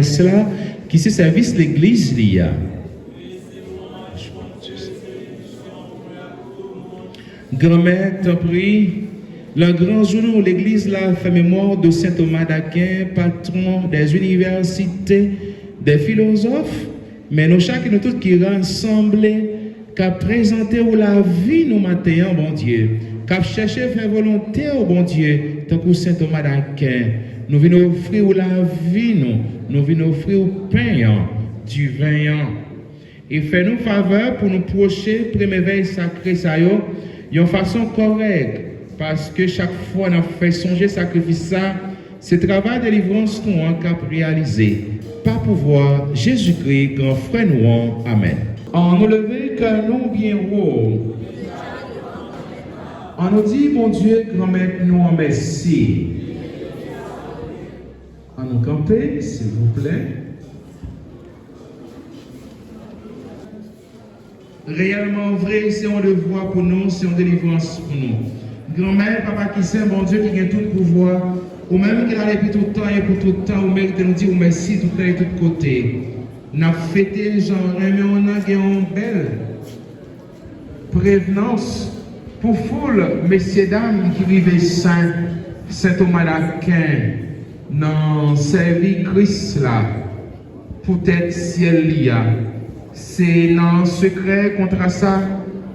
Cela qui se service l'église l'IA. Grand-mère, t'en prie, le grand jour où l'église la fait mémoire de saint Thomas d'Aquin, patron des universités, des philosophes, mais nous chacun nous tous qui rassemblent, qu'à présenter où la vie nous matin, bon Dieu, qu'à chercher faire volonté au bon Dieu, tant que saint Thomas d'Aquin. Nous venons offrir la vie, nous venons offrir le pain, du vin. Et fais-nous faveur pour nous procher, premier veille sacré, ça y est, de façon correcte. Parce que chaque fois qu'on fait songer sacrifice, ça, c'est le travail de délivrance nous avons réalisé. Par pouvoir, Jésus-Christ, grand frère nous. Amen. En nous lever, cœur nous bien haut. On nous dit, mon Dieu, grand-mère, nous en merci. On nous camper, s'il vous plaît. Réellement vrai, c'est un devoir pour nous, c'est une délivrance pour nous. Grand-mère, papa qui sait, mon Dieu, qui a tout pouvoir, ou même qui a depuis tout le temps et pour tout le temps, ou même qui nous dit merci tout le temps et tout côté. Nous avons fêté, genre, mais on a une belle prévenance pour foule, messieurs, dames, qui vivent Saint Thomas d'Aquin, dans servir Christ là, peut-être ciel liya. C'est dans le secret contre ça,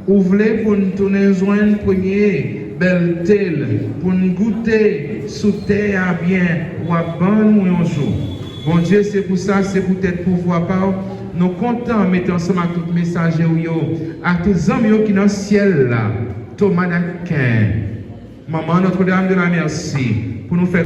ouvrez pour nous tourner joindre premier belle telle, pour nous goûter sous terre à bien, ou à bon ou un jour. Bon Dieu, c'est pour ça, c'est peut-être pour voir par nous contents mettre ensemble avec tout messager à tous les hommes qui sont dans le ciel là, Thomas d'Aquin, Maman Notre-Dame de la Merci, pour nous faire.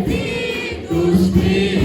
Benedictus